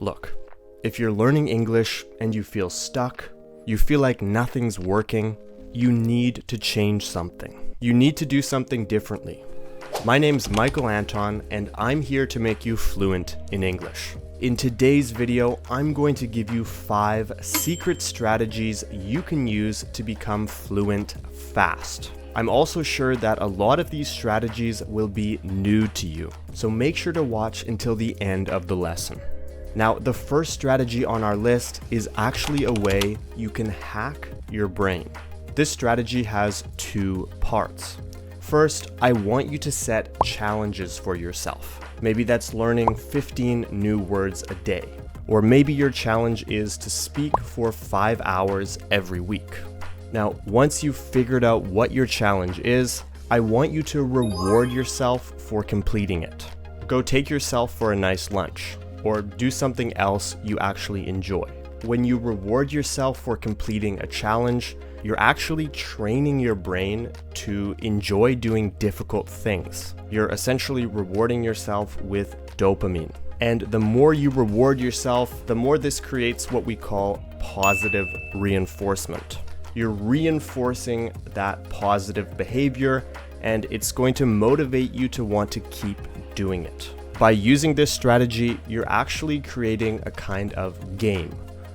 Look, if you're learning English and you feel stuck, you feel like nothing's working, you need to change something. You need to do something differently. My name's Michael Anton, and I'm here to make you fluent in English. In today's video, I'm going to give you 5 secret strategies you can use to become fluent fast. I'm also sure that a lot of these strategies will be new to you, so make sure to watch until the end of the lesson. Now, the first strategy on our list is actually a way you can hack your brain. This strategy has 2 parts. First, I want you to set challenges for yourself. Maybe that's learning 15 new words a day. Or maybe your challenge is to speak for 5 hours every week. Now, once you've figured out what your challenge is, I want you to reward yourself for completing it. Go take yourself for a nice lunch, or do something else you actually enjoy. When you reward yourself for completing a challenge, you're actually training your brain to enjoy doing difficult things. You're essentially rewarding yourself with dopamine. And the more you reward yourself, the more this creates what we call positive reinforcement. You're reinforcing that positive behavior, and it's going to motivate you to want to keep doing it. By using this strategy, you're actually creating a kind of game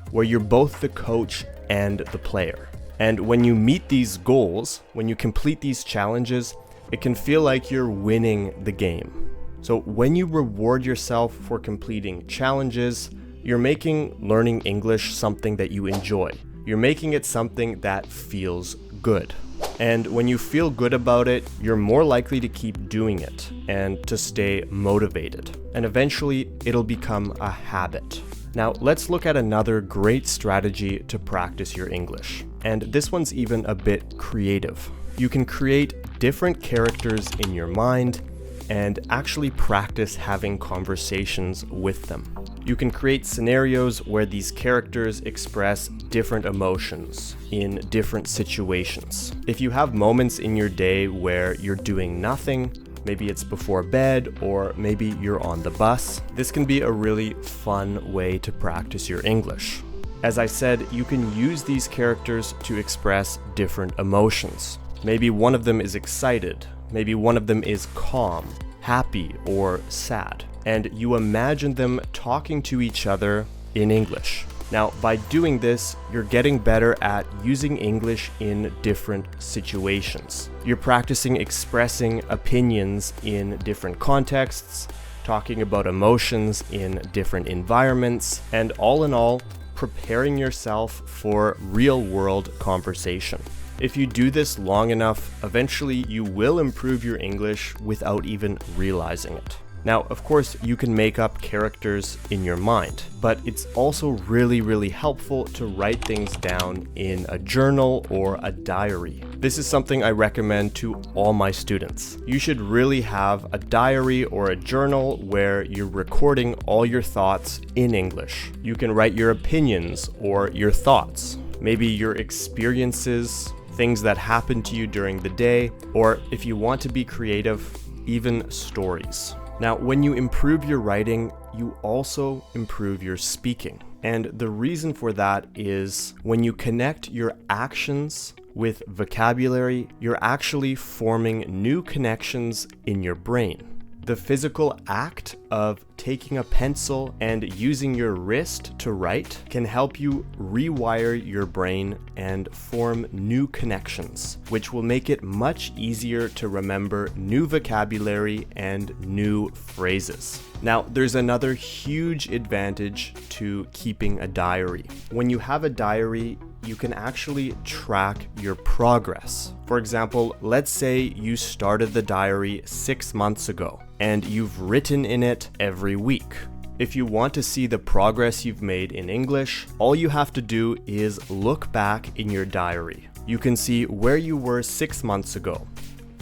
where you're both the coach and the player. And when you meet these goals, when you complete these challenges, it can feel like you're winning the game. So when you reward yourself for completing challenges, you're making learning English something that you enjoy. You're making it something that feels good. And when you feel good about it, you're more likely to keep doing it and to stay motivated. And eventually, it'll become a habit. Now, let's look at another great strategy to practice your English. And this one's even a bit creative. You can create different characters in your mind and actually practice having conversations with them. You can create scenarios where these characters express different emotions in different situations. If you have moments in your day where you're doing nothing, maybe it's before bed, or maybe you're on the bus, this can be a really fun way to practice your English. As I said, you can use these characters to express different emotions. Maybe one of them is excited, maybe one of them is calm, happy, or sad. And you imagine them talking to each other in English. Now, by doing this, you're getting better at using English in different situations. You're practicing expressing opinions in different contexts, talking about emotions in different environments, and all in all, preparing yourself for real-world conversation. If you do this long enough, eventually you will improve your English without even realizing it. Now, of course, you can make up characters in your mind, but it's also really helpful to write things down in a journal or a diary. This is something I recommend to all my students. You should really have a diary or a journal where you're recording all your thoughts in English. You can write your opinions or your thoughts, maybe your experiences, things that happened to you during the day, or if you want to be creative, even stories. Now, when you improve your writing, you also improve your speaking. And the reason for that is when you connect your actions with vocabulary, you're actually forming new connections in your brain. The physical act of taking a pencil and using your wrist to write can help you rewire your brain and form new connections, which will make it much easier to remember new vocabulary and new phrases. Now, there's another huge advantage to keeping a diary. When you have a diary, you can actually track your progress. For example, let's say you started the diary 6 months ago and you've written in it every week. If you want to see the progress you've made in English, all you have to do is look back in your diary. You can see where you were 6 months ago,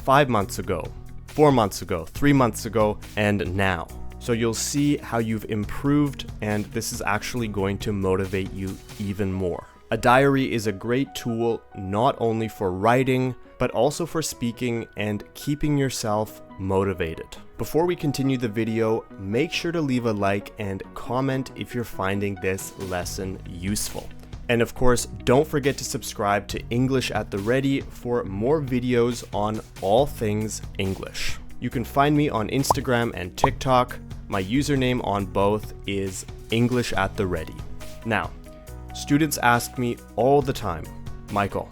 5 months ago, 4 months ago, 3 months ago, and now. So you'll see how you've improved, and this is actually going to motivate you even more. A diary is a great tool not only for writing, but also for speaking and keeping yourself motivated. Before we continue the video, make sure to leave a like and comment if you're finding this lesson useful. And of course, don't forget to subscribe to English at the Ready for more videos on all things English. You can find me on Instagram and TikTok. My username on both is English at the Ready. Now, students ask me all the time, Michael,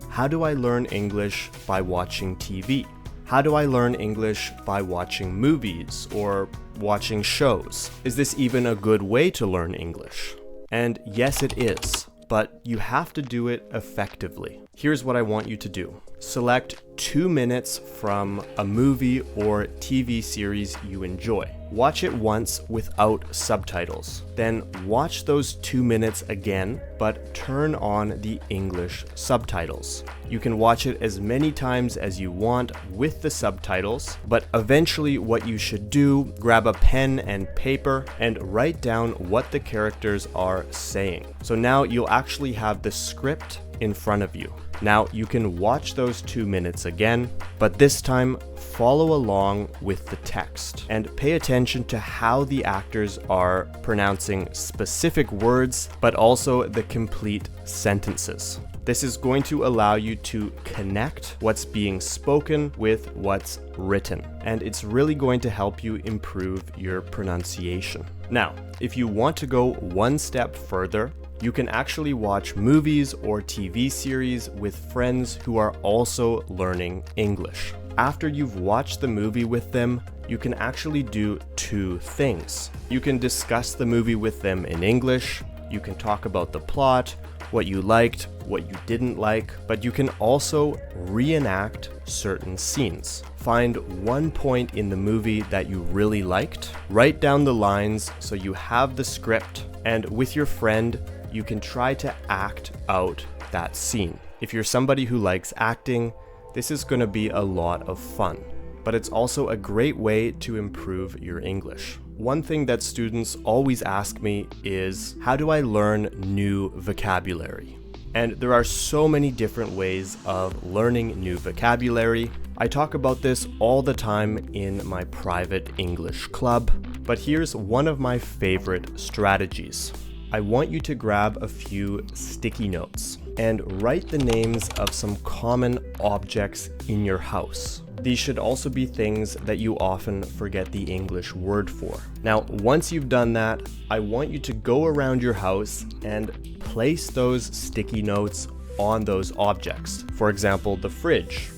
how do I learn English by watching TV? How do I learn English by watching movies or watching shows? Is this even a good way to learn English? And yes, it is, but you have to do it effectively. Here's what I want you to do. Select 2 minutes from a movie or TV series you enjoy. Watch it once without subtitles. Then watch those 2 minutes again, but turn on the English subtitles. You can watch it as many times as you want with the subtitles, but eventually what you should do, grab a pen and paper and write down what the characters are saying. So now you'll actually have the script in front of you. Now you can watch those 2 minutes again, but this time follow along with the text and pay attention to how the actors are pronouncing specific words, but also the complete sentences. This is going to allow you to connect what's being spoken with what's written, and it's really going to help you improve your pronunciation. Now, if you want to go one step further, you can actually watch movies or TV series with friends who are also learning English. After you've watched the movie with them, you can actually do 2 things. You can discuss the movie with them in English, you can talk about the plot, what you liked, what you didn't like, but you can also reenact certain scenes. Find one point in the movie that you really liked, write down the lines so you have the script, and with your friend, you can try to act out that scene. If you're somebody who likes acting, this is going to be a lot of fun, but it's also a great way to improve your English. One thing that students always ask me is, how do I learn new vocabulary? And there are so many different ways of learning new vocabulary. I talk about this all the time in my private English club, but here's one of my favorite strategies. I want you to grab a few sticky notes and write the names of some common objects in your house. These should also be things that you often forget the English word for. Now, once you've done that, I want you to go around your house and place those sticky notes on those objects. For example, the fridge,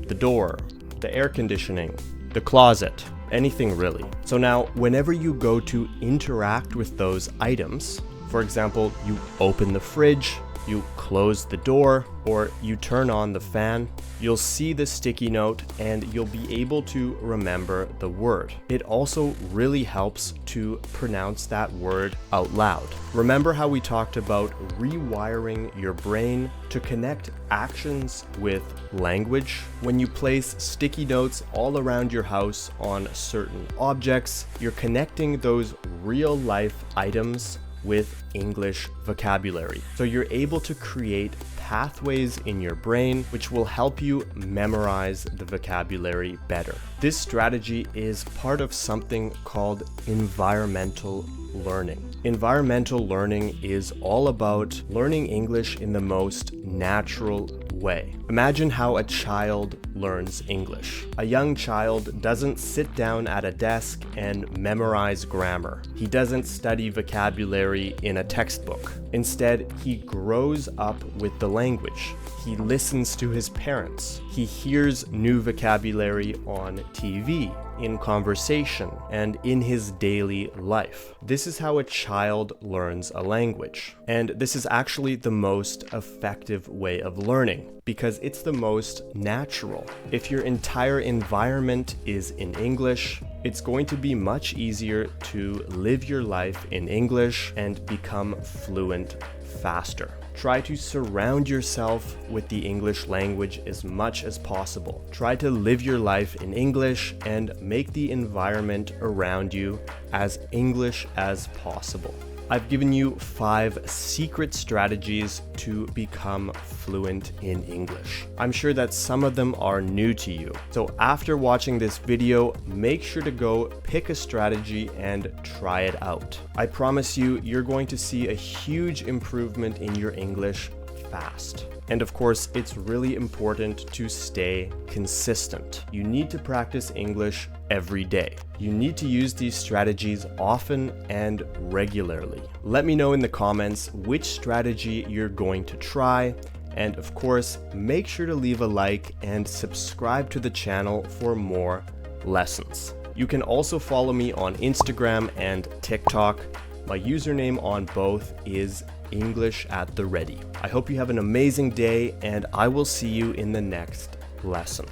the door, the air conditioning, the closet, anything really. So now, whenever you go to interact with those items, for example, you open the fridge, you close the door, or you turn on the fan, you'll see the sticky note and you'll be able to remember the word. It also really helps to pronounce that word out loud. Remember how we talked about rewiring your brain to connect actions with language? When you place sticky notes all around your house on certain objects, you're connecting those real life items with English vocabulary. So you're able to create pathways in your brain which will help you memorize the vocabulary better. This strategy is part of something called environmental learning. Environmental learning is all about learning English in the most natural way. Imagine how a child learns English. A young child doesn't sit down at a desk and memorize grammar. He doesn't study vocabulary in a textbook. Instead, he grows up with the language. He listens to his parents. He hears new vocabulary on TV, in conversation, and in his daily life. This is how a child learns a language. And this is actually the most effective way of learning because it's the most natural. If your entire environment is in English, it's going to be much easier to live your life in English and become fluent faster. Try to surround yourself with the English language as much as possible. Try to live your life in English and make the environment around you as English as possible. I've given you 5 secret strategies to become fluent in English. I'm sure that some of them are new to you. So after watching this video, make sure to go pick a strategy and try it out. I promise you, you're going to see a huge improvement in your English fast. And of course, it's really important to stay consistent. You need to practice English every day. You need to use these strategies often and regularly. Let me know in the comments which strategy you're going to try. And of course, make sure to leave a like and subscribe to the channel for more lessons. You can also follow me on Instagram and TikTok. My username on both is English at the Ready. I hope you have an amazing day, and I will see you in the next lesson.